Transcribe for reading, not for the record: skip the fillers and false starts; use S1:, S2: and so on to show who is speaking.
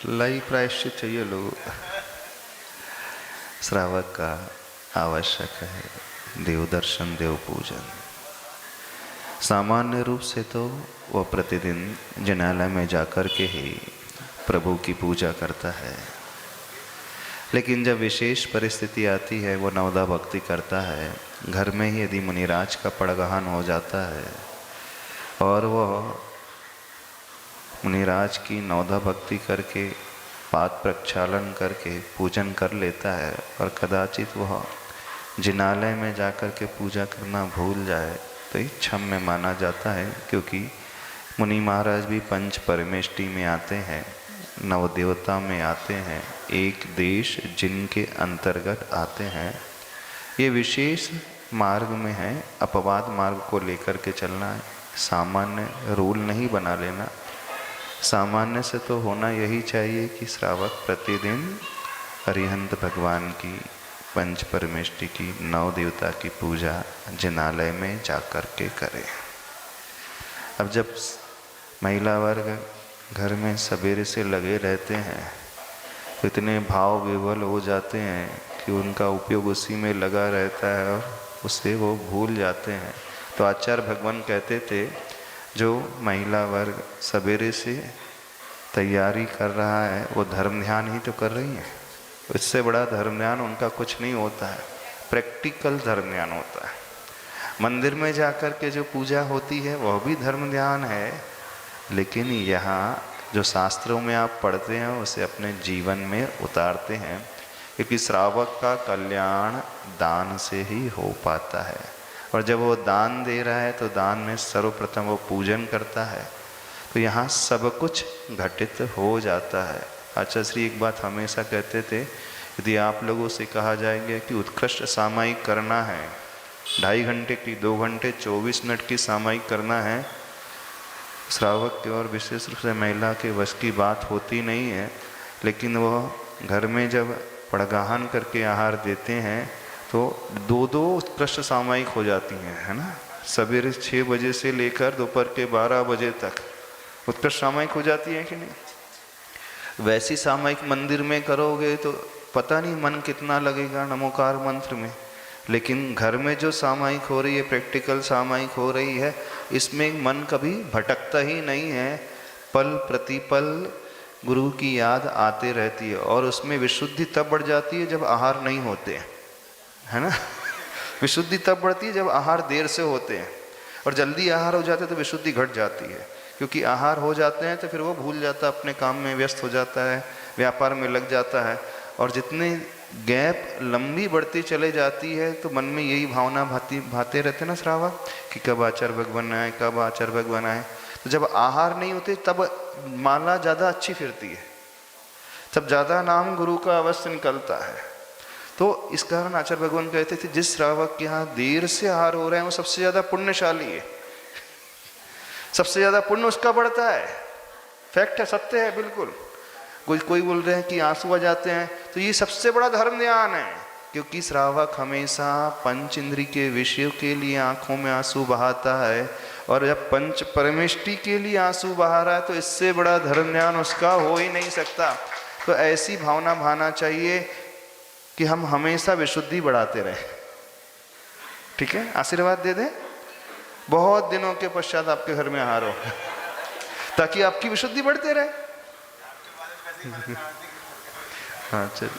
S1: लई प्रायश्चित चाहिए लोग। श्रावक का आवश्यक है देव दर्शन, देव पूजन। सामान्य रूप से तो वह प्रतिदिन जनालय में जाकर के ही प्रभु की पूजा करता है, लेकिन जब विशेष परिस्थिति आती है वो नवदा भक्ति करता है। घर में ही यदि मुनिराज का पड़गहन हो जाता है और वह मुनिराज की नवदा भक्ति करके पाद प्रक्षालन करके पूजन कर लेता है और कदाचित वह जिनालय में जाकर के पूजा करना भूल जाए तो ये क्षम्य माना जाता है, क्योंकि मुनि महाराज भी पंच परमेष्टि में आते हैं, नवदेवता में आते हैं, एक देश जिनके अंतर्गत आते हैं। ये विशेष मार्ग में है, अपवाद मार्ग को लेकर के चलना है, सामान्य रूल नहीं बना लेना। सामान्य से तो होना यही चाहिए कि श्रावक प्रतिदिन अरिहंत भगवान की, पंच परमेष्टि की, नव देवता की पूजा जिनालय में जाकर के करे। अब जब महिला वर्ग घर में सवेरे से लगे रहते हैं तो इतने भाव विवल हो जाते हैं कि उनका उपयोग उसी में लगा रहता है और उससे वो भूल जाते हैं। तो आचार्य भगवान कहते थे, जो महिला वर्ग सवेरे से तैयारी कर रहा है वो धर्म ध्यान ही तो कर रही है। इससे बड़ा धर्म ध्यान उनका कुछ नहीं होता है, प्रैक्टिकल धर्म ध्यान होता है। मंदिर में जाकर के जो पूजा होती है वह भी धर्म ध्यान है, लेकिन यहाँ जो शास्त्रों में आप पढ़ते हैं उसे अपने जीवन में उतारते हैं, क्योंकि श्रावक का कल्याण दान से ही हो पाता है। और जब वो दान दे रहा है तो दान में सर्वप्रथम वो पूजन करता है, तो यहाँ सब कुछ घटित हो जाता है। आचार्य श्री एक बात हमेशा कहते थे, यदि आप लोगों से कहा जाएगा कि उत्कृष्ट सामायिक करना है, 2.5 घंटे की, 2 घंटे 24 मिनट की सामायिक करना है, श्रावक की और विशेष रूप से महिला के वश की बात होती नहीं है। लेकिन वह घर में जब पड़गाहन करके आहार देते हैं तो 2-2 उत्कृष्ट सामायिक हो जाती हैं, है ना। सवेरे 6 बजे से लेकर दोपहर के 12 बजे तक उत्कृष्ट सामायिक हो जाती है कि नहीं। वैसी सामायिक मंदिर में करोगे तो पता नहीं मन कितना लगेगा नमोकार मंत्र में, लेकिन घर में जो सामायिक हो रही है, प्रैक्टिकल सामायिक हो रही है, इसमें मन कभी भटकता ही नहीं है। पल प्रतिपल गुरु की याद आते रहती है और उसमें विशुद्धि तब बढ़ जाती है जब आहार नहीं होते हैं, है ना। विशुद्धि तब बढ़ती है जब आहार देर से होते हैं, और जल्दी आहार हो जाते हैं तो विशुद्धि घट जाती है, क्योंकि आहार हो जाते हैं तो फिर वो भूल जाता है, अपने काम में व्यस्त हो जाता है, व्यापार में लग जाता है। और जितने गैप लंबी बढ़ती चले जाती है तो मन में यही भावना भाते रहते हैं ना श्रावक, कि कब आचार्य भगवान आए, कब आचार्य भगवान आए। तो जब आहार नहीं होते तब माला ज़्यादा अच्छी फिरती है, तब ज़्यादा नाम गुरु का अवश्य निकलता है। तो इस कारण आचार्य भगवान कहते थे, जिस श्रावक के यहाँ देर से आहार हो रहे हैं वो सबसे ज़्यादा पुण्यशाली है, सबसे ज़्यादा पुण्य उसका बढ़ता है। फैक्ट है, सत्य है बिल्कुल। कोई बोल रहे हैं कि आंसू आ जाते हैं, तो ये सबसे बड़ा धर्म ध्यान है, क्योंकि श्रावक हमेशा पंच इंद्री के विषयों के लिए आंखों में आंसू बहाता है, और जब पंच परमेष्टि के लिए आंसू बहा रहा है तो इससे बड़ा धर्म ध्यान उसका हो ही नहीं सकता। तो ऐसी भावना भाना चाहिए कि हम हमेशा विशुद्धि बढ़ाते रहे। ठीक है, आशीर्वाद दे दें, बहुत दिनों के पश्चात आपके घर में आहार हो, ताकि आपकी विशुद्धि बढ़ते रहे। हाँ चलिए।